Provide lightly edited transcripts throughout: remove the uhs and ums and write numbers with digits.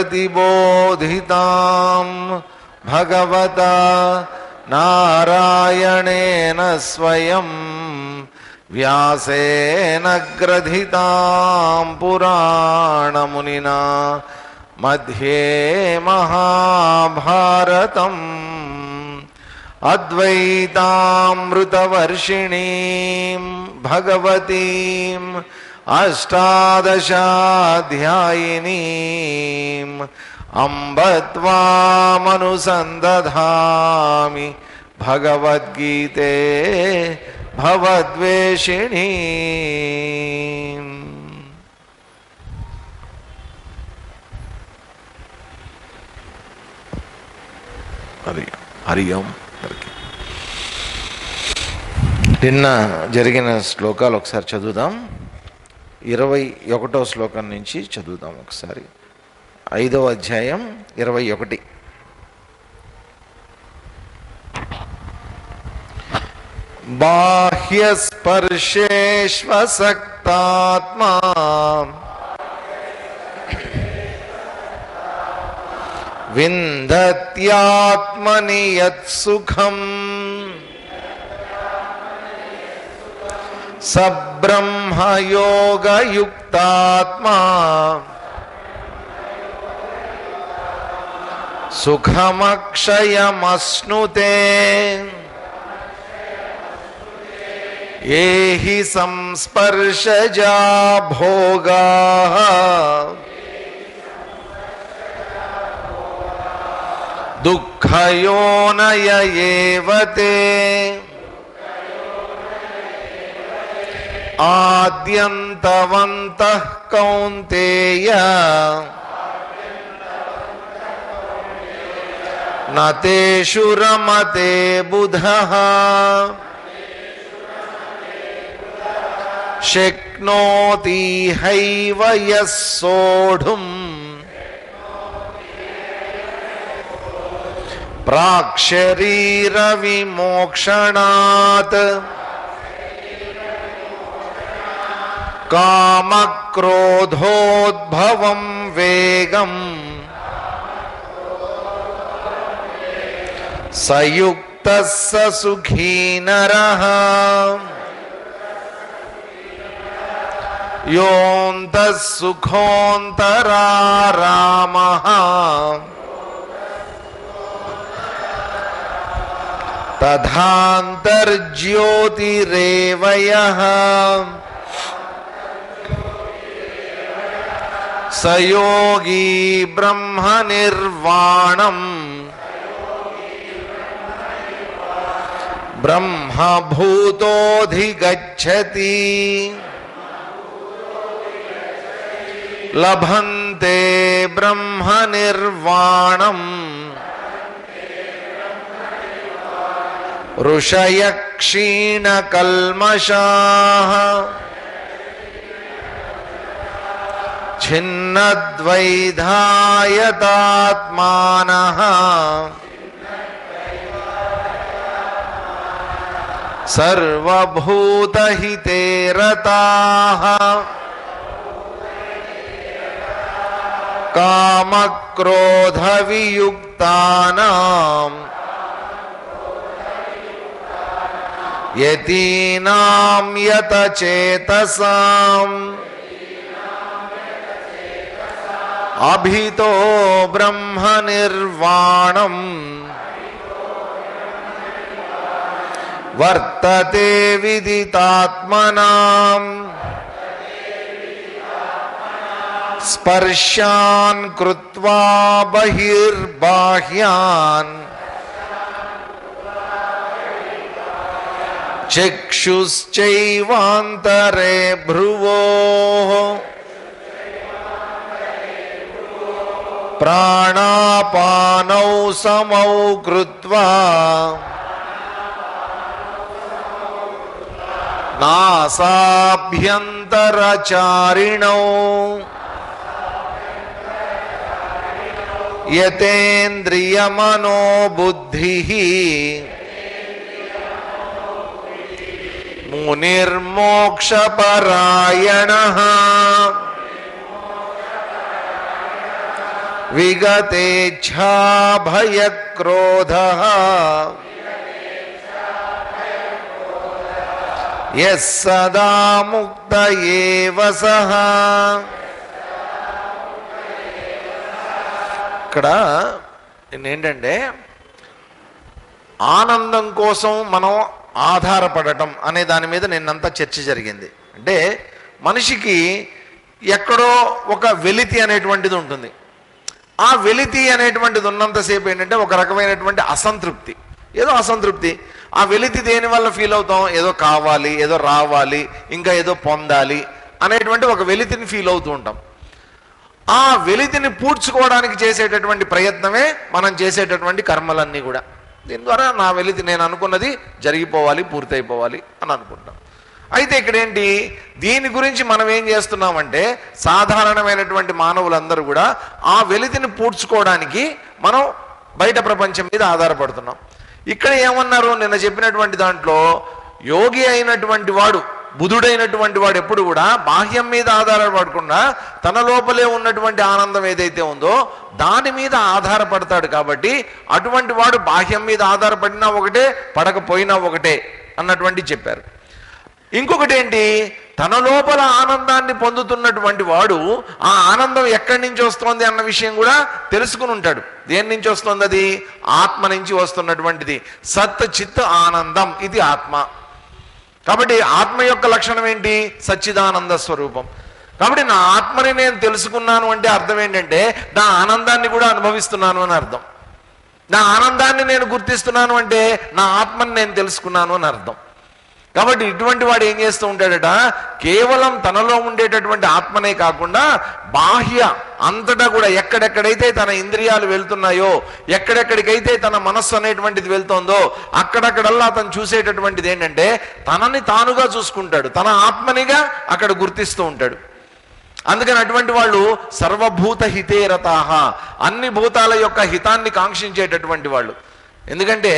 प्रतिबोधितां भगवता नारायणेन स्वयं व्यासेन ग्रथितां पुराणमुनिना मध्ये महाभारतम् अद्वैतामृतवर्षिणीं भगवतीम् अष्टादशाध्यायिनीम् अम्ब त्वामनुसन्दधामि भगवद्गीते भवद्वेषिणीम्। हरि ओम। నిన్న జరిగిన శ్లోకాలు ఒకసారి చదువుదాం. 21వ శ్లోకం నుంచి చదువుదాం ఒకసారి. 5వ అధ్యాయం 21. బాహ్యస్పర్శేష్వసక్తాత్మా విందత్యాత్మని యత్సుఖం సబ్రహ్మయోగయుక్తాత్మా సుఖమక్షయమశ్నుతే ఏహి సంస్పర్శజా భోగాః దుఃఖయోనయ ఏవ తే ఆద్యంతవంతః కౌంతేయ న తేషు రమతే బుధః శక్నోతి హైవ యః సోఢుం ప్రాక్శరీర విమోక్షణాత్ కామక్రోధోద్భవం వేగం సయుక్తః స సుఖీ నరః యోऽन्तః సుఖోऽन्तరారామః తథాంతర్జ్యోతిరేవ యః స యోగీ బ్రహ్మనిర్వాణం బ్రహ్మభూతోధిగచ్చతి లభంతే బ్రహ్మనిర్వాణం ఋషయః క్షీణకల్మషాః ఛిన్నద్వైధాయతాత్మానః సర్వభూతహితే రతాః కామక్రోధవియుక్తానాం యతీనాం యతచేతసాం అభితో బ్రహ్మనిర్వాణం వర్తతే విదితాత్మనాం స్పర్శాన్ కృత్వా బహిర్బాహ్యాన్ చక్షుశ్చైవాంతరే భ్రువోః ప్రాణాపానౌ సమౌ కృత్వా నాసాభ్యంతరచారిణౌ యతేంద్రియమనోబుద్ధిః మునిర్మోక్షపరాయణః విగతేచ్ఛా భయక్రోధః యస్ సదా ముక్త ఏవ సః. ఇక్కడ ఏంటంటే ఆనందం కోసం మనం ఆధారపడటం అనే దాని మీద నిన్నంతా చర్చ జరిగింది. అంటే మనిషికి ఎక్కడో ఒక వెలితి అనేటువంటిది ఉంటుంది. ఆ వెలితి అనేటువంటిది ఉన్నంతసేపు ఏంటంటే ఒక రకమైనటువంటి అసంతృప్తి, ఏదో అసంతృప్తి. ఆ వెలితి దేని వల్ల ఫీల్ అవుతాం? ఏదో కావాలి, ఏదో రావాలి, ఇంకా ఏదో పొందాలి అనేటువంటి ఒక వెలితిని ఫీల్ అవుతూ ఉంటాం. ఆ వెలితిని పూడ్చుకోవడానికి చేసేటటువంటి ప్రయత్నమే మనం చేసేటటువంటి కర్మలన్నీ కూడా. దీని ద్వారా నా వెలితి, నేను అనుకున్నది జరిగిపోవాలి, పూర్తయిపోవాలి అని అనుకుంటాం. అయితే ఇక్కడ ఏంటి, దీని గురించి మనం ఏం చేస్తున్నామంటే సాధారణమైనటువంటి మానవులందరూ కూడా ఆ వెలితిని పూడ్చుకోవడానికి మనం బయట ప్రపంచం మీద ఆధారపడుతున్నాం. ఇక్కడ ఏమన్నారు, నిన్న చెప్పినటువంటి దాంట్లో యోగి అయినటువంటి వాడు, బుధుడైనటువంటి వాడు ఎప్పుడు కూడా బాహ్యం మీద ఆధారపడకుండా తన లోపలే ఉన్నటువంటి ఆనందం ఏదైతే ఉందో దాని మీద ఆధారపడతాడు. కాబట్టి అటువంటి వాడు బాహ్యం మీద ఆధారపడినా ఒకటే, పడకపోయినా ఒకటే అన్నటువంటి చెప్పారు. ఇంకొకటి ఏంటి, తన లోపల ఆనందాన్ని పొందుతున్నటువంటి వాడు ఆ ఆనందం ఎక్కడి నుంచి వస్తోంది అన్న విషయం కూడా తెలుసుకుని ఉంటాడు. దేని నుంచి వస్తుంది? అది ఆత్మ నుంచి వస్తున్నటువంటిది. సత్ చిత్ ఆనందం, ఇది ఆత్మ. కాబట్టి ఆత్మ యొక్క లక్షణం ఏంటి? సచ్చిదానంద స్వరూపం. కాబట్టి నా ఆత్మని నేను తెలుసుకున్నాను అంటే అర్థం ఏంటంటే నా ఆనందాన్ని కూడా అనుభవిస్తున్నాను అని అర్థం. నా ఆనందాన్ని నేను గుర్తిస్తున్నాను అంటే నా ఆత్మని నేను తెలుసుకున్నాను అని అర్థం. కాబట్టి ఇటువంటి వాడు ఏం చేస్తూ ఉంటాడట, కేవలం తనలో ఉండేటటువంటి ఆత్మనే కాకుండా బాహ్య అంతటా కూడా ఎక్కడెక్కడైతే తన ఇంద్రియాలు వెళ్తున్నాయో, ఎక్కడెక్కడికైతే తన మనస్సు అనేటువంటిది వెళ్తుందో అక్కడక్కడల్లా అతను చూసేటటువంటిది ఏంటంటే తనని తానుగా చూసుకుంటాడు, తన ఆత్మనిగా అక్కడ గుర్తిస్తూ ఉంటాడు. అందుకని అటువంటి వాళ్ళు సర్వభూత హితే రతాహ, అన్ని భూతాల యొక్క హితాన్ని కాంక్షించేటటువంటి వాళ్ళు. ఎందుకంటే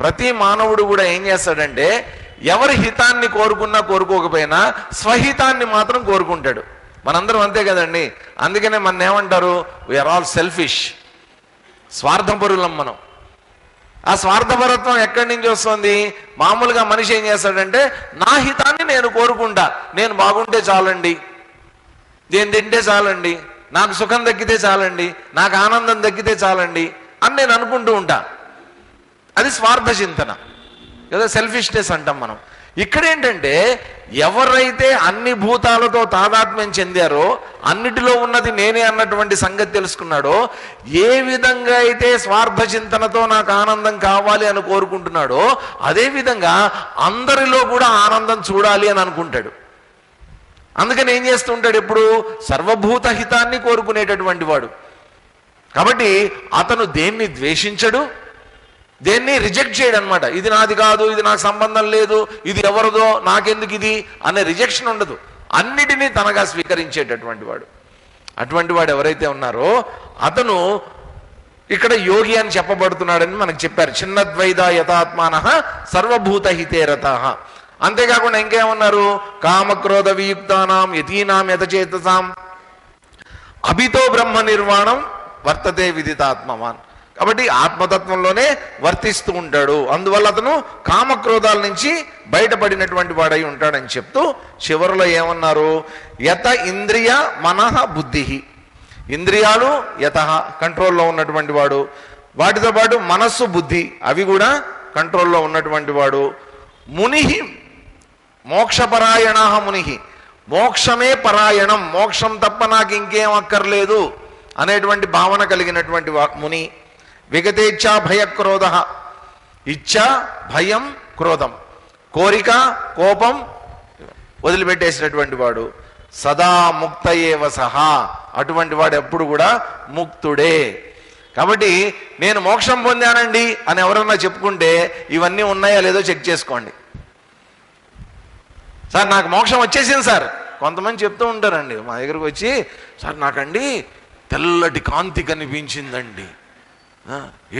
ప్రతి మానవుడు కూడా ఏం చేస్తాడంటే ఎవరి హితాన్ని కోరుకున్నా కోరుకోకపోయినా స్వహితాన్ని మాత్రం కోరుకుంటాడు. మనందరం అంతే కదండి. అందుకనే మన ఏమంటారు, వీఆర్ ఆల్ సెల్ఫిష్, స్వార్థపరులం మనం. ఆ స్వార్థపరత్వం ఎక్కడి నుంచి వస్తుంది? మామూలుగా మనిషి ఏం చేస్తాడంటే నా హితాన్ని నేను కోరుకుంటా, నేను బాగుంటే చాలండి, నేను తింటే చాలండి, నాకు సుఖం దక్కితే చాలండి, నాకు ఆనందం దక్కితే చాలండి అని నేను అనుకుంటూ ఉంటా. అది స్వార్థ చింతన కదా, సెల్ఫిష్నెస్ అంటాం మనం. ఇక్కడ ఏంటంటే ఎవరైతే అన్ని భూతాలతో తాదాత్మ్యం చెందారో, అన్నిటిలో ఉన్నది నేనే అన్నటువంటి సంగతి తెలుసుకున్నాడో, ఏ విధంగా అయితే స్వార్థ చింతనతో నాకు ఆనందం కావాలి అని కోరుకుంటున్నాడో అదే విధంగా అందరిలో కూడా ఆనందం చూడాలి అని అనుకుంటాడు. అందుకని ఏం చేస్తూ ఉంటాడు, ఎప్పుడు సర్వభూత హితాన్ని కోరుకునేటటువంటి వాడు. కాబట్టి అతను దేన్ని ద్వేషించడు, దేన్ని రిజెక్ట్ చేయడు అనమాట. ఇది నాది కాదు, ఇది నాకు సంబంధం లేదు, ఇది ఎవరిదో, నాకెందుకు ఇది అనే రిజెక్షన్ ఉండదు. అన్నిటినీ తనగా స్వీకరించేటటువంటి వాడు. అటువంటి వాడు ఎవరైతే ఉన్నారో అతను ఇక్కడ యోగి అని చెప్పబడుతున్నాడని మనకు చెప్పారు. చిన్నద్వైత యథాత్మానః సర్వభూత హితే రతాః. అంతేకాకుండా ఇంకేమన్నారు, కామక్రోధ వియుక్తానాం యతీనాం యతచేతసాం అభితో బ్రహ్మ నిర్వాణం వర్తతే విదితాత్మవాన్. కాబట్టి ఆత్మతత్వంలోనే వర్తిస్తూ ఉంటాడు. అందువల్ల అతను కామక్రోధాల నుంచి బయటపడినటువంటి వాడై ఉంటాడని చెప్తూ చివరిలో ఏమన్నారు, యత ఇంద్రియ మనః బుద్ధి. ఇంద్రియాలు యత కంట్రోల్లో ఉన్నటువంటి వాడు, వాటితో పాటు మనస్సు బుద్ధి అవి కూడా కంట్రోల్లో ఉన్నటువంటి వాడు. ముని మోక్షపరాయణ ముని, మోక్షమే పరాయణం, మోక్షం తప్ప నాకు ఇంకేం అక్కర్లేదు అనేటువంటి భావన కలిగినటువంటి ముని. విగతేచ్ఛా భయక్రోధ, ఇచ్ఛ భయం క్రోధం, కోరిక కోపం వదిలిపెట్టేసినటువంటి వాడు. సదా ముక్త ఏవ సహా, అటువంటి వాడు ఎప్పుడు కూడా ముక్తుడే. కాబట్టి నేను మోక్షం పొందానండి అని ఎవరన్నా చెప్పుకుంటే ఇవన్నీ ఉన్నాయా లేదో చెక్ చేసుకోండి. సార్ నాకు మోక్షం వచ్చేసింది సార్, కొంతమంది చెప్తూ ఉంటారండి మా దగ్గరకు వచ్చి, సార్ నాకండి తెల్లటి కాంతి కనిపించిందండి,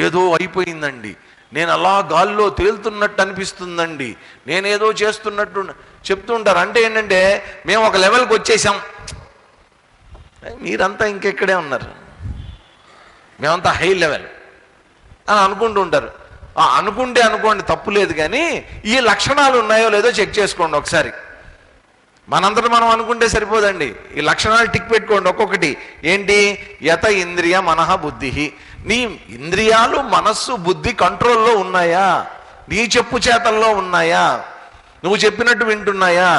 ఏదో అయిపోయిందండి, నేను అలా గాల్లో తేలుతున్నట్టు అనిపిస్తుందండి, నేనేదో చేస్తున్నట్టు చెప్తూ ఉంటారు. అంటే ఏంటంటే మేము ఒక లెవెల్కి వచ్చేసాం, మీరంతా ఇంకెక్కడే ఉన్నారు. మేమంతా హై లెవెల్ అని అనుకుంటూ ఉంటారు. అనుకోండి, తప్పు లేదు. కానీ ఈ లక్షణాలు ఉన్నాయో లేదో చెక్ చేసుకోండి ఒకసారి. మనందరం మనం అనుకుంటే సరిపోదండి, ఈ లక్షణాలు టిక్ పెట్టుకోండి ఒక్కొక్కటి. ఏంటి? యత ఇంద్రియ మనః బుద్ధి. నీ ఇంద్రియాలు, మనస్సు, బుద్ధి కంట్రోల్లో ఉన్నాయా? నీ చెప్పు చేతల్లో ఉన్నాయా? నువ్వు చెప్పినట్టు వింటున్నాయా?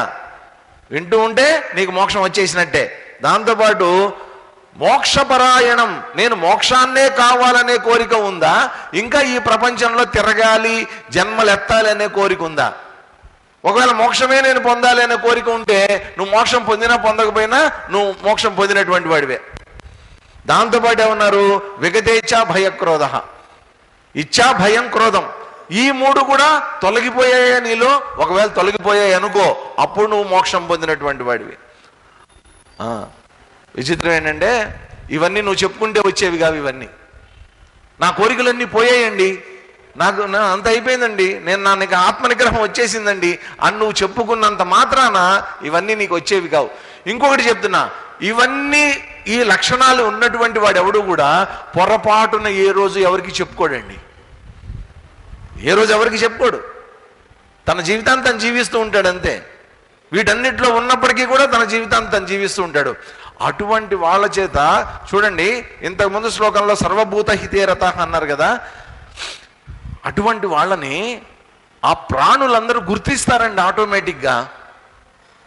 వింటూ ఉంటే నీకు మోక్షం వచ్చేసినట్టే. దాంతోపాటు మోక్షపరాయణం, నేను మోక్షాన్నే కావాలనే కోరిక ఉందా? ఇంకా ఈ ప్రపంచంలో తిరగాలి, జన్మలు ఎత్తాలి అనే కోరిక ఉందా? ఒకవేళ మోక్షమే నేను పొందాలి అనే కోరిక ఉంటే నువ్వు మోక్షం పొందినా పొందకపోయినా నువ్వు మోక్షం పొందినటువంటి వాడివే. దాంతోపాటు ఏమన్నారు? విగతేచ్ఛా భయక్రోధ. ఇచ్ఛా, భయం, క్రోధం, ఈ మూడు కూడా తొలగిపోయాయా నీలో? ఒకవేళ తొలగిపోయాయి అనుకో, అప్పుడు నువ్వు మోక్షం పొందినటువంటి వాడివి. విచిత్రం ఏంటంటే ఇవన్నీ నువ్వు చెప్పుకుంటే వచ్చేవి కావు. ఇవన్నీ నా కోరికలన్నీ పోయాయండి, నాకు అంత అయిపోయిందండి, నాకు ఆత్మనిగ్రహం వచ్చేసిందండి అని నువ్వు చెప్పుకున్నంత మాత్రాన ఇవన్నీ నీకు వచ్చేవి కావు. ఇంకొకటి చెప్తున్నా, ఇవన్నీ ఈ లక్షణాలు ఉన్నటువంటి వాడు ఎవడు కూడా పొరపాటున ఏ రోజు ఎవరికి చెప్పుకోడండి. ఏ రోజు ఎవరికి చెప్పుకోడు. తన జీవితాన్ని తను జీవిస్తూ ఉంటాడు అంతే. వీటన్నిటిలో ఉన్నప్పటికీ కూడా తన జీవితాన్ని తను జీవిస్తూ ఉంటాడు. అటువంటి వాళ్ళ చేత చూడండి, ఇంతకుముందు శ్లోకంలో సర్వభూత హితేరత అన్నారు కదా, అటువంటి వాళ్ళని ఆ ప్రాణులందరూ గుర్తిస్తారండి. ఆటోమేటిక్గా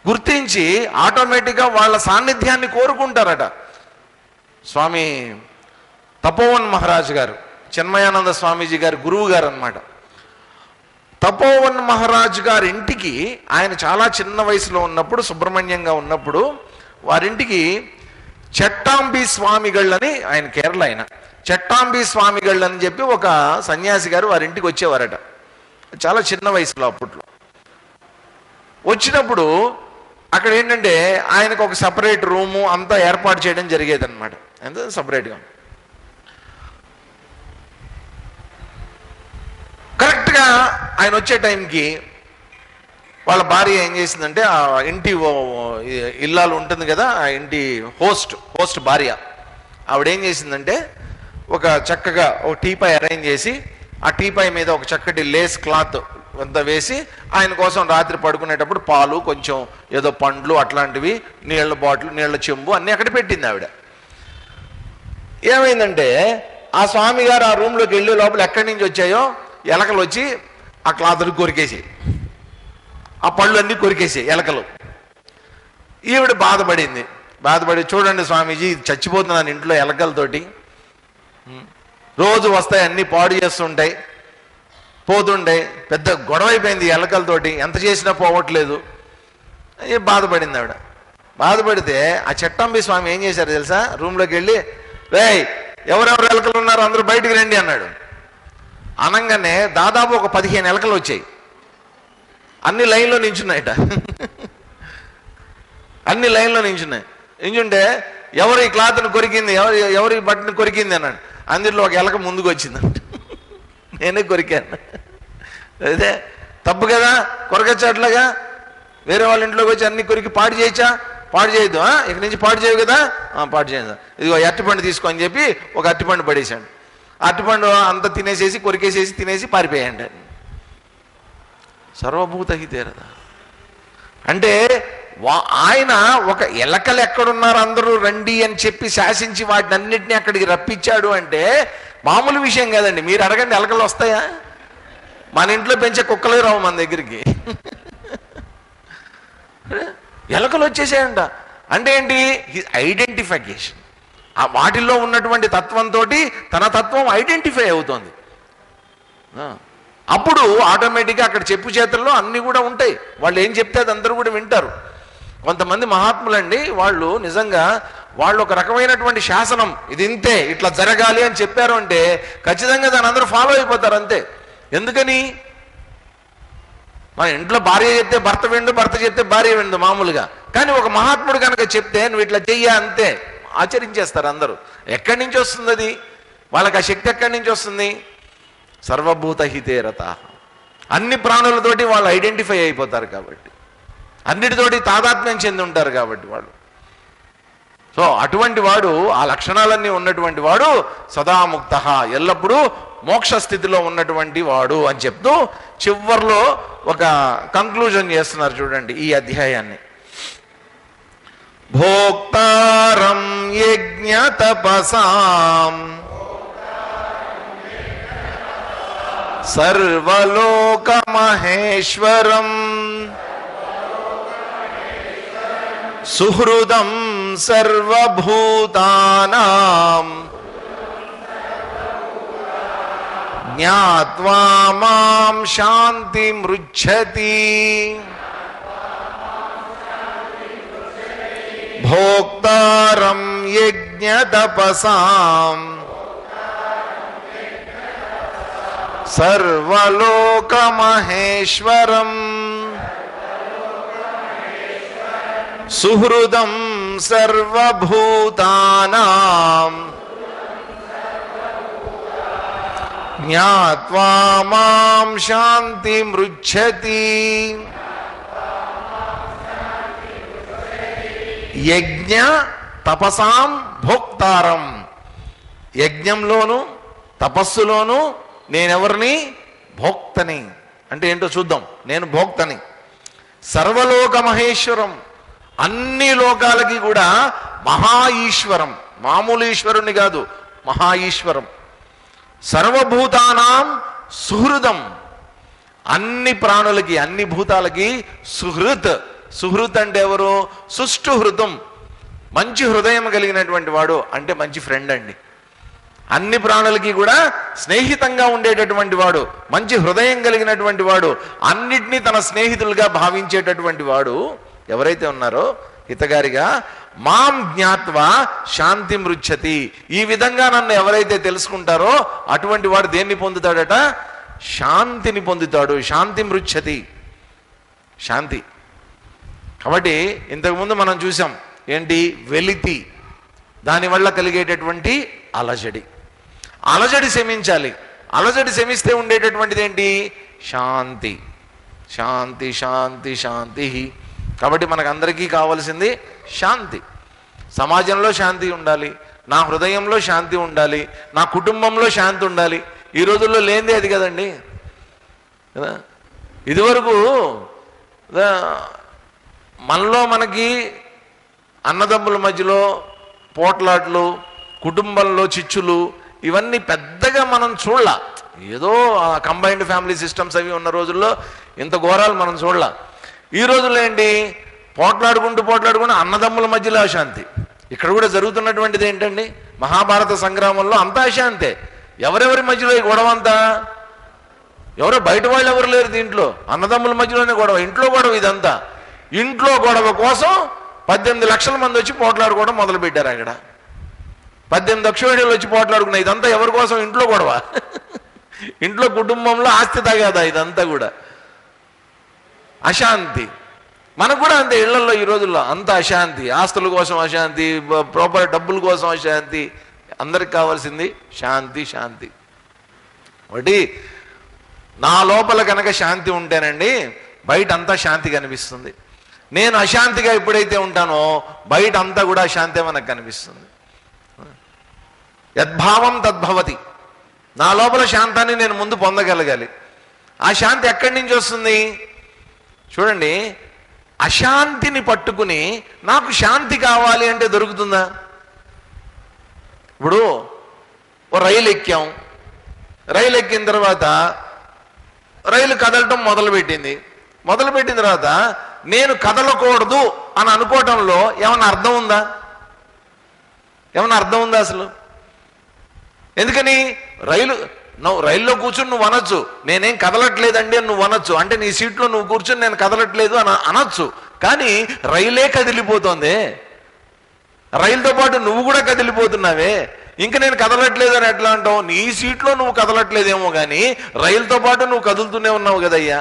గుర్తించి ఆటోమేటిక్గా వాళ్ళ సాన్నిధ్యాన్ని కోరుకుంటారట. స్వామి తపోవన్ మహారాజ్ గారు, చిన్మయానంద స్వామీజీ గారి గురువు గారు అన్నమాట. తపోవన్ మహారాజ్ గారి ఇంటికి ఆయన చాలా చిన్న వయసులో ఉన్నప్పుడు, సుబ్రహ్మణ్యంగా ఉన్నప్పుడు, వారింటికి చట్టాంబి స్వామిగళ్ళని, ఆయన కేరళ, ఆయన చట్టాంబి స్వామిగళ్ళు అని చెప్పి ఒక సన్యాసి గారు వారింటికి వచ్చేవారట. చాలా చిన్న వయసులో అప్పట్లో వచ్చినప్పుడు అక్కడ ఏంటంటే ఆయనకు ఒక సపరేట్ రూము అంతా ఏర్పాటు చేయడం జరిగేది అనమాట. ఎంత సపరేట్గా. కరెక్ట్గా ఆయన వచ్చే టైంకి వాళ్ళ భార్య ఏం చేసిందంటే, ఆ ఇంటి ఇల్లాలు ఉంటుంది కదా, ఆ ఇంటి హోస్ట్ భార్య, ఆవిడేం చేసిందంటే ఒక చక్కగా ఒక టీపాయ్ అరేంజ్ చేసి, ఆ టీపాయ్ మీద ఒక చక్కటి లేస్ క్లాత్ అంతా వేసి ఆయన కోసం రాత్రి పడుకునేటప్పుడు పాలు, కొంచెం ఏదో పండ్లు అట్లాంటివి, నీళ్ళ బాటిల్, నీళ్ళ చెంబు అన్నీ అక్కడ పెట్టింది ఆవిడ. ఏమైందంటే ఆ స్వామి గారు ఆ రూమ్లోకి వెళ్ళే లోపల ఎక్కడి నుంచి వచ్చాయో ఎలకలు వచ్చి ఆ క్లాతులు కొరికేసాయి, ఆ పళ్ళు అన్నీ కొరికేసాయి ఎలకలు. ఈవిడ బాధపడి, చూడండి స్వామీజీ చచ్చిపోతున్నాను ఇంట్లో ఎలకలతోటి, రోజు వస్తాయి అన్నీ పాడు చేస్తుంటాయి, పోతుండే, పెద్ద గొడవ అయిపోయింది ఎలకలతోటి, ఎంత చేసినా పోవట్లేదు. బాధపడింది ఆవిడ. బాధపడితే ఆ చట్టంబి స్వామి ఏం చేశారు తెలుసా? రూమ్లోకి వెళ్ళి, రేయ్ ఎవరెవరు ఎలకలు ఉన్నారో అందరూ బయటికి రండి అన్నాడు. అనగానే దాదాపు ఒక 15 ఎలకలు వచ్చాయి. అన్ని లైన్లో నించున్నాయట. అన్ని లైన్లో నించుంటే ఎవరు ఈ క్లాత్ని కొరికింది, ఎవరు ఈ బట్టని కొరికింది అన్నాడు. అందులో ఒక ఎలక ముందుకు వచ్చిందంట. నేనే కొరికాను. అదే తప్పు కదా, కొరకచ్చా అట్లాగా? వేరే వాళ్ళ ఇంట్లోకి వచ్చి అన్ని కొరికి పాడు చేయొచ్చా? పాడు చేయొద్దు, ఇక్కడి నుంచి పాడు చేయవు కదా, పాడు చేయదు, ఇదిగో అరటిపండు తీసుకో అని చెప్పి ఒక అరటిపండు పడేశాడు. అరటిపండు అంతా తినేసేసి, కొరికేసేసి తినేసి పారిపోయాడు. సర్వభూత హితేరద అంటే ఆయన ఒక ఎలకలు ఎక్కడున్నారు అందరూ రండి అని చెప్పి శాసించి వాటిని అన్నింటినీ అక్కడికి రప్పించాడు అంటే మామూలు విషయం కాదండి. మీరు అడగండి, ఎలకలు వస్తాయా? మన ఇంట్లో పెంచే కుక్కలే రావు మన దగ్గరికి. ఎలకలు వచ్చేసాయంట. అంటే ఏంటి? ఐడెంటిఫికేషన్. ఆ వాటిల్లో ఉన్నటువంటి తత్వంతో తన తత్వం ఐడెంటిఫై అవుతోంది. అప్పుడు ఆటోమేటిక్గా అక్కడ చెప్పు చేతుల్లో అన్నీ కూడా ఉంటాయి. వాళ్ళు ఏం చెప్తే అది అందరూ కూడా వింటారు. కొంతమంది మహాత్ములండి, వాళ్ళు నిజంగా వాళ్ళు ఒక రకమైనటువంటి శాసనం, ఇది ఇంతే, ఇట్లా జరగాలి అని చెప్పారు అంటే ఖచ్చితంగా దాన్ని అందరూ ఫాలో అయిపోతారు అంతే. ఎందుకని? మన ఇంట్లో భార్య చెప్తే భర్త విండు, భర్త చెప్తే భార్య విండు మామూలుగా. కానీ ఒక మహాత్ముడు కనుక చెప్తే నువ్వు ఇట్లా చెయ్యా అంతే, ఆచరించేస్తారు అందరూ. ఎక్కడి నుంచి వస్తుంది అది? వాళ్ళకి ఆ శక్తి ఎక్కడి నుంచి వస్తుంది? సర్వభూత హితేరత. అన్ని ప్రాణులతోటి వాళ్ళు ఐడెంటిఫై అయిపోతారు కాబట్టి, అన్నిటితోటి తాదాత్మ్యం చెంది ఉంటారు కాబట్టి వాళ్ళు. సో అటువంటి వాడు, ఆ లక్షణాలన్నీ ఉన్నటువంటి వాడు సదాముక్త, ఎల్లప్పుడూ మోక్ష స్థితిలో ఉన్నటువంటి వాడు అని చెప్తూ చివర్లో ఒక కంక్లూజన్ చేస్తున్నారు చూడండి ఈ అధ్యాయాన్ని. భోక్తారం యజ్ఞ తపసాం సర్వలోక మహేశ్వరం సుహృదం సర్వభూతానాం జ్ఞాత్వా మాం శాంతిమృచ్ఛతి. భోక్తారం యజ్ఞ తపసాం సర్వలోక మహేశ్వరం సుహృదం సర్వభూతానాం జ్ఞాత్వా మాం శాంతిమృచ్ఛతి. యజ్ఞ తపసాం భోక్తారం, యజ్ఞంలోను తపస్సులోను నేనెవరిని? భోక్తని. అంటే ఏంటో చూద్దాం. నేను భోక్తని. సర్వలోక మహేశ్వరం, అన్ని లోకాలకి కూడా మహా ఈశ్వరం, మామూలు ఈశ్వరుని కాదు, మహా ఈశ్వరం. సర్వభూతానాం సుహృదం, అన్ని ప్రాణులకి అన్ని భూతాలకి సుహృత్. సుహృత్ అంటే ఎవరు? సుష్టు హృదం, మంచి హృదయం కలిగినటువంటి వాడు అంటే మంచి ఫ్రెండ్ అండి. అన్ని ప్రాణులకి కూడా స్నేహితంగా ఉండేటటువంటి వాడు, మంచి హృదయం కలిగినటువంటి వాడు, అన్నిటినీ తన స్నేహితులుగా భావించేటటువంటి వాడు ఎవరైతే ఉన్నారో హితగారిగా, మాం జ్ఞాత్వా శాంతి మృచ్ఛతి. ఈ విధంగా నన్ను ఎవరైతే తెలుసుకుంటారో అటువంటి వాడు దేన్ని పొందుతాడట? శాంతిని పొందుతాడు. శాంతి మృచ్ఛతి, శాంతి. కాబట్టి ఇంతకుముందు మనం చూసాం ఏంటి? వెలితి, దానివల్ల కలిగేటటువంటి అలజడి. అలజడి శమించాలి. అలజడి శమిస్తే ఉండేటటువంటిది ఏంటి? శాంతి. శాంతి శాంతి శాంతి. కాబట్టి మనకందరికీ కావాల్సింది శాంతి. సమాజంలో శాంతి ఉండాలి, నా హృదయంలో శాంతి ఉండాలి, నా కుటుంబంలో శాంతి ఉండాలి. ఈ రోజుల్లో లేనిదే అది కదండి కదా. ఇదివరకు మనలో మనకి అన్నదమ్ముల మధ్యలో పోట్లాట్లు, కుటుంబంలో చిచ్చులు, ఇవన్నీ పెద్దగా మనం చూడలా. ఏదో కంబైన్డ్ ఫ్యామిలీ సిస్టమ్స్ అవి ఉన్న రోజుల్లో ఇంత ఘోరాలు మనం చూడలా. ఈ రోజుల్లో ఏంటి? పోట్లాడుకుంటూ అన్నదమ్ముల మధ్యలో అశాంతి. ఇక్కడ కూడా జరుగుతున్నటువంటిది ఏంటండి? మహాభారత సంగ్రామంలో అంతా అశాంతే. ఎవరెవరి మధ్యలో ఈ గొడవ అంతా? ఎవరో బయట వాళ్ళు ఎవరు లేరు దీంట్లో, అన్నదమ్ముల మధ్యలోనే గొడవ, ఇంట్లో గొడవ. ఇదంతా ఇంట్లో గొడవ కోసం 18 లక్షల మంది వచ్చి పోట్లాడుకోవడం మొదలుపెట్టారు. అక్కడ 18 అక్షోహిణులు వచ్చి పోట్లాడుకున్నాయి. ఇదంతా ఎవరి కోసం? ఇంట్లో గొడవ. ఇంట్లో కుటుంబంలో ఆస్తి తగాదా, ఇదంతా కూడా అశాంతి. మనకు కూడా అంతే. ఇళ్లలో ఈ రోజుల్లో అంత అశాంతి, ఆస్తుల కోసం అశాంతి, ప్రాపర్ డబ్బుల కోసం అశాంతి. అందరికి కావాల్సింది శాంతి. శాంతి ఒకటి. నా లోపల కనుక శాంతి ఉంటేనండి బయట అంతా శాంతి కనిపిస్తుంది. నేను అశాంతిగా ఎప్పుడైతే ఉంటానో బయట అంతా కూడా అశాంతే మనకు కనిపిస్తుంది. యద్భావం తద్భవతి. నా లోపల శాంతాన్ని నేను ముందు పొందగలగాలి. ఆ శాంతి ఎక్కడి నుంచి వస్తుంది? చూడండి, అశాంతిని పట్టుకుని నాకు శాంతి కావాలి అంటే దొరుకుతుందా? ఇప్పుడు ఓ రైలు ఎక్కాం, రైలు ఎక్కిన తర్వాత రైలు కదలటం మొదలుపెట్టిన తర్వాత నేను కదలకూడదు అని అనుకోవటంలో ఏమన్నా అర్థం ఉందా? అసలు? ఎందుకని? రైల్లో కూర్చుని నువ్వు అనొచ్చు, నేనేం కదలట్లేదండి అని నువ్వు అనొచ్చు. అంటే నీ సీట్లో నువ్వు కూర్చుని నేను కదలట్లేదు అని అనొచ్చు. కానీ రైలే కదిలిపోతుంది, రైలుతో పాటు నువ్వు కూడా కదిలిపోతున్నావే. ఇంకా నేను కదలట్లేదు అని ఎట్లా అంటావు? నీ సీట్లో నువ్వు కదలట్లేదేమో కానీ రైలుతో పాటు నువ్వు కదులుతూనే ఉన్నావు కదయ్యా.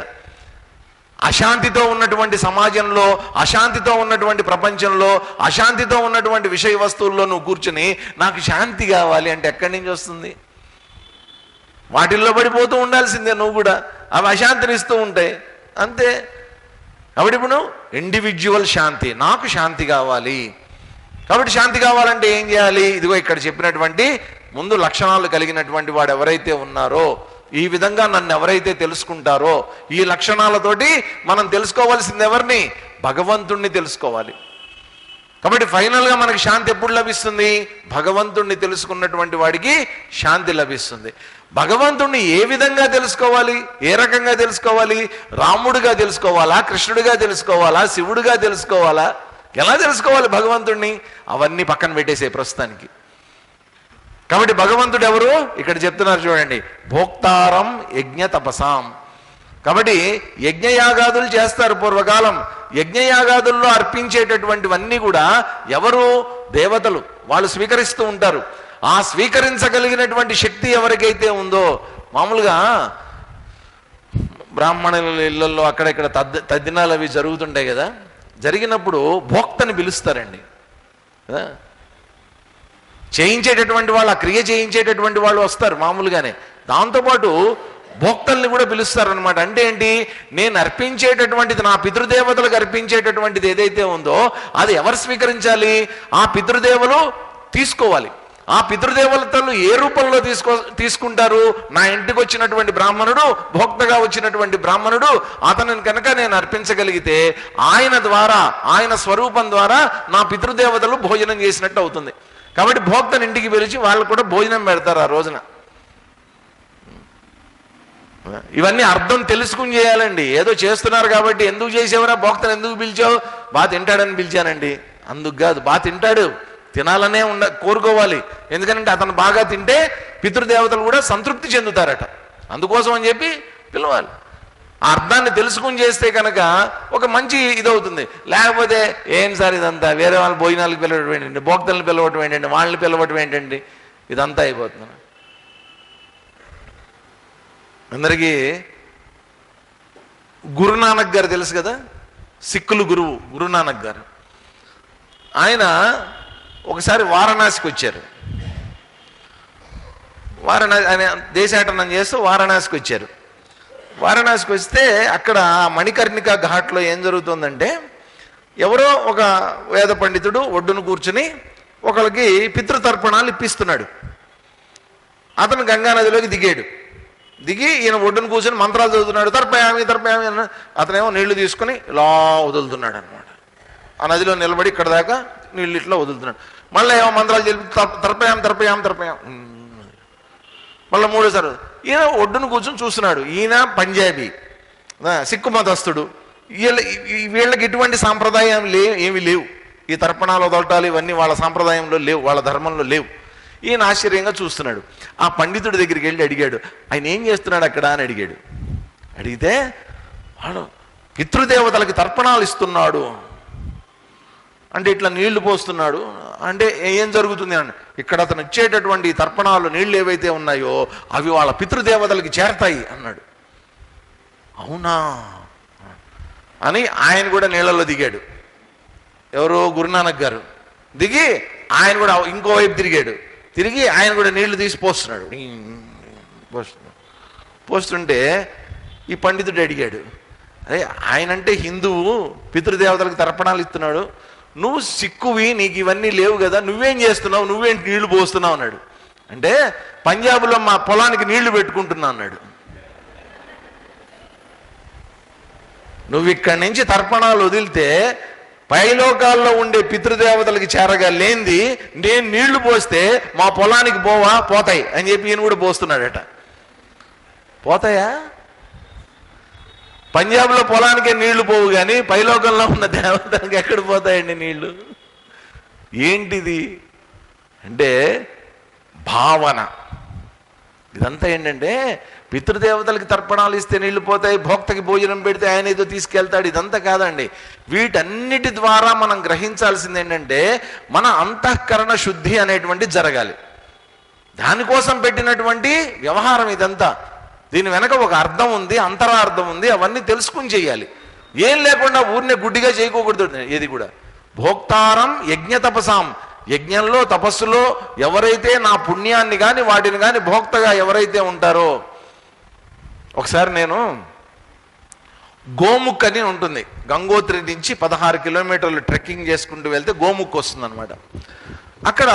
అశాంతితో ఉన్నటువంటి సమాజంలో, అశాంతితో ఉన్నటువంటి ప్రపంచంలో, అశాంతితో ఉన్నటువంటి విషయ వస్తువుల్లో నువ్వు కూర్చుని నాకు శాంతి కావాలి అంటే ఎక్కడి నుంచి వస్తుంది? వాటిల్లో పడిపోతూ ఉండాల్సిందే నువ్వు కూడా. అవి అశాంతినిస్తూ ఉంటాయి అంతే. కాబట్టి ఇప్పుడు ఇండివిజువల్ శాంతి, నాకు శాంతి కావాలి. కాబట్టి శాంతి కావాలంటే ఏం చేయాలి? ఇదిగో ఇక్కడ చెప్పినటువంటి ముందు లక్షణాలు కలిగినటువంటి వాడు ఎవరైతే ఉన్నారో, ఈ విధంగా నన్ను ఎవరైతే తెలుసుకుంటారో, ఈ లక్షణాలతోటి మనం తెలుసుకోవాల్సింది ఎవరిని? భగవంతుణ్ణి తెలుసుకోవాలి. కాబట్టి ఫైనల్గా మనకి శాంతి ఎప్పుడు లభిస్తుంది? భగవంతుణ్ణి తెలుసుకున్నటువంటి వాడికి శాంతి లభిస్తుంది. భగవంతుణ్ణి ఏ విధంగా తెలుసుకోవాలి? ఏ రకంగా తెలుసుకోవాలి? రాముడిగా తెలుసుకోవాలా? కృష్ణుడిగా తెలుసుకోవాలా? శివుడిగా తెలుసుకోవాలా? ఎలా తెలుసుకోవాలి భగవంతుణ్ణి? అవన్నీ పక్కన పెట్టేసే ప్రస్తుతానికి. కాబట్టి భగవంతుడు ఎవరు? ఇక్కడ చెప్తున్నారు చూడండి, భోక్తారం యజ్ఞ తపసాం. కాబట్టి యజ్ఞయాగాదులు చేస్తారు పూర్వకాలం. యజ్ఞయాగాదుల్లో అర్పించేటటువంటివన్నీ కూడా ఎవరు? దేవతలు. వాళ్ళు స్వీకరిస్తూ ఉంటారు. ఆ స్వీకరించగలిగినటువంటి శక్తి ఎవరికైతే ఉందో, మామూలుగా బ్రాహ్మణుల ఇళ్లలో అక్కడెక్కడ తద్దినాలు అవి జరుగుతుంటాయి కదా, జరిగినప్పుడు భోక్తని పిలుస్తారండి. చేయించేటటువంటి వాళ్ళు, ఆ క్రియ చేయించేటటువంటి వాళ్ళు వస్తారు మామూలుగానే. దాంతోపాటు భోక్తల్ని కూడా పిలుస్తారు అనమాట. అంటే ఏంటి? నేను అర్పించేటటువంటిది, నా పితృదేవతలకు అర్పించేటటువంటిది ఏదైతే ఉందో అది ఎవరు స్వీకరించాలి? ఆ పితృదేవలు తీసుకోవాలి. ఆ పితృదేవతలు ఏ రూపంలో తీసుకుంటారు? నా ఇంటికి వచ్చినటువంటి బ్రాహ్మణుడు, భోక్తగా వచ్చినటువంటి బ్రాహ్మణుడు, అతనిని కనుక నేను అర్పించగలిగితే ఆయన ద్వారా, ఆయన స్వరూపం ద్వారా నా పితృదేవతలు భోజనం చేసినట్టు అవుతుంది. కాబట్టి భోక్తని ఇంటికి పిలిచి వాళ్ళు కూడా భోజనం పెడతారు ఆ రోజున. ఇవన్నీ అర్థం తెలుసుకుని చేయాలండి. ఏదో చేస్తున్నారు కాబట్టి ఎందుకు చేసేవరా, భోక్తను ఎందుకు పిలిచావు? బాగా తింటాడని పిలిచానండి. అందుకు కాదు, బాగా తింటాడు, తినాలనే కోరుకోవాలి. ఎందుకంటే అతను బాగా తింటే పితృదేవతలు కూడా సంతృప్తి చెందుతారట. అందుకోసం అని చెప్పి పిలవాలి. ఆ అర్థాన్ని తెలుసుకుని చేస్తే కనుక ఒక మంచి ఇదవుతుంది. లేకపోతే ఏం సార్ ఇదంతా, వేరే వాళ్ళ భోజనాలకు పిలవటం ఏంటండి, భోక్తలను పిలవటం ఏంటండి, వాళ్ళని పిలవటం ఏంటండి, ఇదంతా అయిపోతుంది. అందరికీ గురునానక్ గారు తెలుసు కదా, సిక్కులు గురువు గురునానక్ గారు. ఆయన ఒకసారి వారణాసికి వచ్చారు. ఆయన దేశాటనం చేస్తూ వారణాసికి వచ్చారు. వారణాసికి వస్తే అక్కడ మణికర్ణిక ఘాట్లో ఏం జరుగుతుందంటే, ఎవరో ఒక వేద పండితుడు ఒడ్డును కూర్చుని ఒకళ్ళకి పితృతర్పణాలు ఇప్పిస్తున్నాడు. అతను గంగానదిలోకి దిగాడు. దిగి ఈయన ఒడ్డును కూర్చొని మంత్రాలు చదువుతున్నాడు. తర్పయామి తర్పయామి అన్న అతనేమో నీళ్లు తీసుకుని ఇలా వదులుతున్నాడు అనమాట. ఆ నదిలో నిలబడి ఇక్కడ దాకా నీళ్ళు ఇట్లా వదులుతున్నాడు. మళ్ళీ ఏమో మంత్రాలు చెప్పి తర్పయాం తర్పయాం తర్పయాం, మళ్ళీ మూడోసారి ఈయన ఒడ్డును కూర్చొని చూస్తున్నాడు. ఈయన పంజాబీ, సిక్కు మతస్థుడు. వీళ్ళకి ఇటువంటి సాంప్రదాయం ఏమి లేవు. ఈ తర్పణాలు వదలటాలు ఇవన్నీ వాళ్ళ సాంప్రదాయంలో లేవు, వాళ్ళ ధర్మంలో లేవు. ఈయన ఆశ్చర్యంగా చూస్తున్నాడు. ఆ పండితుడి దగ్గరికి వెళ్ళి అడిగాడు, ఆయన ఏం చేస్తున్నాడు అక్కడ అని అడిగాడు. అడిగితే వాడు పితృదేవతలకి తర్పణాలు ఇస్తున్నాడు అంటే, ఇట్లా నీళ్లు పోస్తున్నాడు అంటే ఏం జరుగుతుంది అని. ఇక్కడ అతను ఇచ్చేటటువంటి తర్పణాలు నీళ్లు ఏవైతే ఉన్నాయో అవి వాళ్ళ పితృదేవతలకి చేరతాయి అన్నాడు. అవునా అని ఆయన కూడా నీళ్ళల్లో దిగాడు. ఎవరో గురునానక్ గారు దిగి ఆయన కూడా ఇంకోవైపు తిరిగి ఆయన కూడా నీళ్లు తీసి పోస్తున్నాడు. పోస్తుంటే ఈ పండితుడు అడిగాడు, అరే ఆయనంటే హిందువు, పితృదేవతలకు తర్పణాలు ఇస్తున్నాడు, నువ్వు సిక్కువి, నీకు ఇవన్నీ లేవు కదా, నువ్వేం చేస్తున్నావు, నువ్వేంటి నీళ్లు పోస్తున్నావు అన్నాడు. అంటే పంజాబ్లో మా పొలానికి నీళ్లు పెట్టుకుంటున్నా అన్నాడు. నువ్వు ఇక్కడి నుంచి తర్పణాలు వదిలితే పైలోకాల్లో ఉండే పితృదేవతలకి చేరగా లేనిది నేను నీళ్లు పోస్తే మా పొలానికి పోతాయి అని చెప్పి ఈయన కూడా పోస్తున్నాడట. పోతాయా? పంజాబ్లో పొలానికే నీళ్లు పోవు కానీ పైలోకంలో ఉన్న దేవతలకు ఎక్కడ పోతాయండి నీళ్లు? ఏంటిది అంటే భావన. ఇదంతా ఏంటంటే పితృదేవతలకి తర్పణాలు ఇస్తే నీళ్లు పోతాయి, భోక్తకి భోజనం పెడితే ఆయన ఏదో తీసుకెళ్తాడు, ఇదంతా కాదండి. వీటన్నిటి ద్వారా మనం గ్రహించాల్సింది ఏంటంటే మన అంతఃకరణ శుద్ధి అనేటువంటి జరగాలి. దానికోసం పెట్టినటువంటి వ్యవహారం ఇదంతా. దీని వెనక ఒక అర్థం ఉంది, అంతరార్థం ఉంది. అవన్నీ తెలుసుకుని చేయాలి. ఏం లేకుండా ఊరినే గుడ్డిగా చేయకూడదు. ఏది కూడా భోక్తారం యజ్ఞ తపసాం, యజ్ఞంలో తపస్సులో ఎవరైతే నా పుణ్యాన్ని కానీ వాటిని కానీ భోక్తగా ఎవరైతే ఉంటారో. ఒకసారి నేను గోముఖ్ అని ఉంటుంది. గంగోత్రి నుంచి 16 కిలోమీటర్లు ట్రెక్కింగ్ చేసుకుంటూ వెళ్తే గోముఖ్ వస్తుంది అనమాట. అక్కడ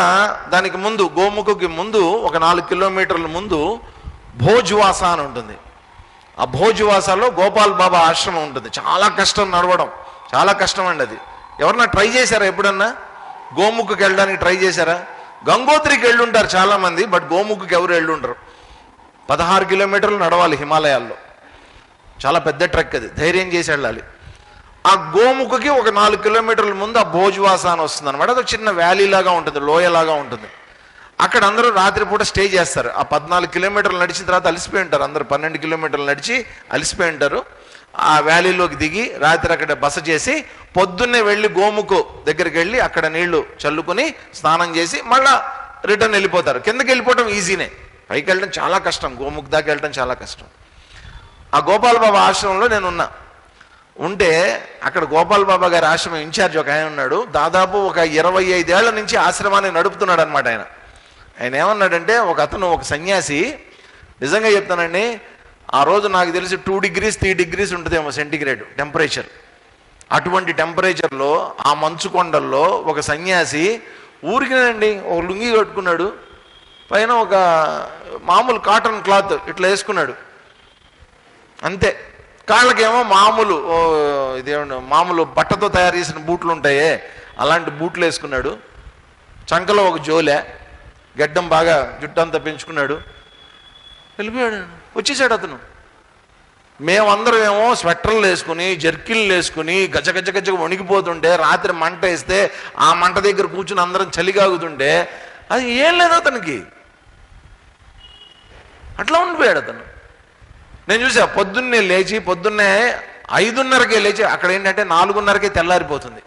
దానికి ముందు, గోముఖకి ముందు ఒక 4 కిలోమీటర్ల ముందు భోజ్వాస అని ఉంటుంది. ఆ భోజ్వాసాలో గోపాల్ బాబా ఆశ్రమం ఉంటుంది. చాలా కష్టం నడవడం, చాలా కష్టం అండి అది. ఎవరన్నా ట్రై చేశారా ఎప్పుడన్నా? గోముఖకి వెళ్ళడానికి ట్రై చేశారా? గంగోత్రికి వెళ్ళుంటారు చాలామంది, బట్ గోముఖకి ఎవరు వెళ్ళుంటారు. 16 కిలోమీటర్లు నడవాలి హిమాలయాల్లో. చాలా పెద్ద ట్రెక్ అది, ధైర్యం చేసి వెళ్ళాలి. ఆ గోముఖకి ఒక 4 కిలోమీటర్ల ముందు ఆ భోజ్వాస అని వస్తుంది అనమాట. అది చిన్న వ్యాలీ లాగా ఉంటుంది, లోయలాగా ఉంటుంది. అక్కడ అందరూ రాత్రిపూట స్టే చేస్తారు. ఆ 14 కిలోమీటర్లు నడిచిన తర్వాత అలసిపోయి ఉంటారు అందరూ. 12 కిలోమీటర్లు నడిచి అలసిపోయి ఉంటారు. ఆ వ్యాలీలోకి దిగి రాత్రి అక్కడ బస చేసి పొద్దున్నే వెళ్ళి గోముఖ్ దగ్గరికి వెళ్ళి అక్కడ నీళ్లు చల్లుకొని స్నానం చేసి మళ్ళా రిటర్న్ వెళ్ళిపోతారు. కిందకి వెళ్ళిపోవడం ఈజీనే, పైకి వెళ్ళడం చాలా కష్టం. గోముఖ్ దాకా వెళ్ళడం చాలా కష్టం. ఆ గోపాల్ బాబా ఆశ్రమంలో నేను ఉంటే అక్కడ గోపాల్ బాబా గారి ఆశ్రమం ఇన్ఛార్జ్ ఒక ఆయన ఉన్నాడు. దాదాపు ఒక 25 ఏళ్ల నుంచి ఆశ్రమాన్ని నడుపుతున్నాడు అనమాట. ఆయన ఏమన్నాడంటే, ఒక సన్యాసి, నిజంగా చెప్తానండి, ఆ రోజు నాకు తెలిసి 2 degrees 3 degrees ఉంటుందేమో సెంటిగ్రేడ్ టెంపరేచర్. అటువంటి టెంపరేచర్లో ఆ మంచు కొండల్లో ఒక సన్యాసి ఊరికినండి ఒక లుంగి కట్టుకున్నాడు, పైన ఒక మామూలు కాటన్ క్లాత్ ఇట్లా వేసుకున్నాడు అంతే. కాళ్ళకేమో మామూలు బట్టతో తయారు చేసిన బూట్లు ఉంటాయే, అలాంటి బూట్లు వేసుకున్నాడు. చంకలో ఒక జోలే, గడ్డం బాగా జుట్టంతా పెంచుకున్నాడు, వెళ్ళిపోయాడు. వచ్చేసాడు అతను. మేమందరం ఏమో స్వెటర్లు వేసుకుని, జర్కిన్లు వేసుకుని గజ గజ గజ వణికిపోతుంటే, రాత్రి మంట వేస్తే ఆ మంట దగ్గర కూర్చుని అందరం చలిగాగుతుంటే అది ఏం లేదు అతనికి. అట్లా ఉండిపోయాడు అతను. నేను చూసా, పొద్దున్నే 5:30కే లేచి, అక్కడ ఏంటంటే 4:30కే తెల్లారిపోతుంది.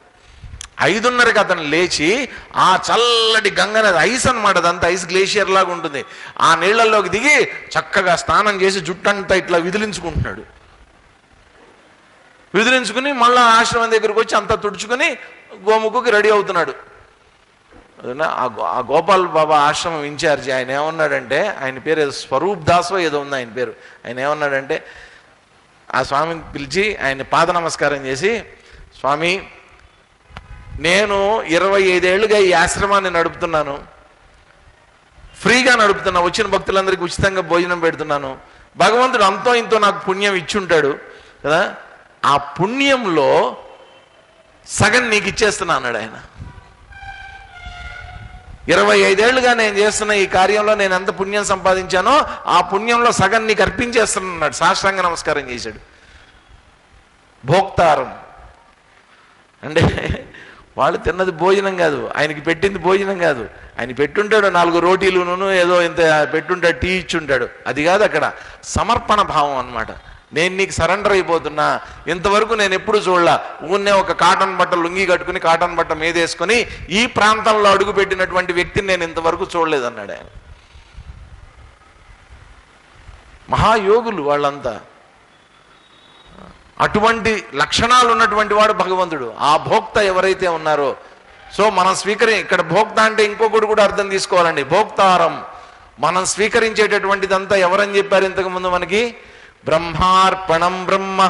5:30కి అతను లేచి ఆ చల్లటి గంగ నది, ఐస్ అనమాట, అదంతా ఐస్ గ్లేషియర్ లాగా ఉంటుంది, ఆ నీళ్లలోకి దిగి చక్కగా స్నానం చేసి జుట్టంతా ఇట్లా విదిలించుకుంటున్నాడు. విదిలించుకుని మళ్ళీ ఆశ్రమం దగ్గరికి వచ్చి అంతా తుడుచుకొని గోముఖకి రెడీ అవుతున్నాడు. ఆ గోపాల్ బాబా ఆశ్రమం ఇన్ఛార్జి ఆయన ఏమన్నాడంటే, ఆయన పేరు ఏదో స్వరూప్ దాసో ఏదో ఉంది ఆయన పేరు. ఆయన ఏమన్నాడంటే, ఆ స్వామిని పిలిచి ఆయన పాద నమస్కారం చేసి, స్వామి, నేను 25 ఏళ్ళుగా ఈ ఆశ్రమాన్ని నడుపుతున్నాను, ఫ్రీగా నడుపుతున్నా, వచ్చిన భక్తులందరికీ ఉచితంగా భోజనం పెడుతున్నాను. భగవంతుడు అంతో ఇంతో నాకు పుణ్యం ఇచ్చుంటాడు కదా, ఆ పుణ్యంలో సగం నీకు ఇచ్చేస్తున్నా అన్నాడు ఆయన. 25 ఏళ్ళుగా నేను చేస్తున్న ఈ కార్యంలో నేను ఎంత పుణ్యం సంపాదించానో ఆ పుణ్యంలో సగం నీకు అర్పించేస్తున్నాడు. సాష్టాంగ నమస్కారం చేశాడు. భోక్తారం అంటే వాళ్ళు తిన్నది భోజనం కాదు, ఆయనకి పెట్టింది భోజనం కాదు. ఆయన పెట్టుంటాడు 4 రోటీలును ఏదో ఇంత పెట్టుంటాడు, టీ ఇచ్చుంటాడు, అది కాదు అక్కడ. సమర్పణ భావం అన్నమాట. నేను నీకు సరెండర్ అయిపోతున్నా. ఇంతవరకు నేను ఎప్పుడు చూడలా, ఊన్నే ఒక కాటన్ బట్ట లుంగి కట్టుకుని కాటన్ బట్ట మీదేసుకొని ఈ ప్రాంతంలో అడుగు పెట్టినటువంటి వ్యక్తిని నేను ఇంతవరకు చూడలేదన్నాడు ఆయన. మహాయోగులు వాళ్ళంతా. అటువంటి లక్షణాలు ఉన్నటువంటి వాడు భగవంతుడు. ఆ భోక్త ఎవరైతే ఉన్నారో, సో మనం ఇక్కడ భోక్త అంటే ఇంకొకటి కూడా అర్థం తీసుకోవాలండి. భోక్తారం, మనం స్వీకరించేటటువంటిదంతా ఎవరని చెప్పారు ఇంతకు ముందు మనకి? బ్రహ్మార్పణం బ్రహ్మ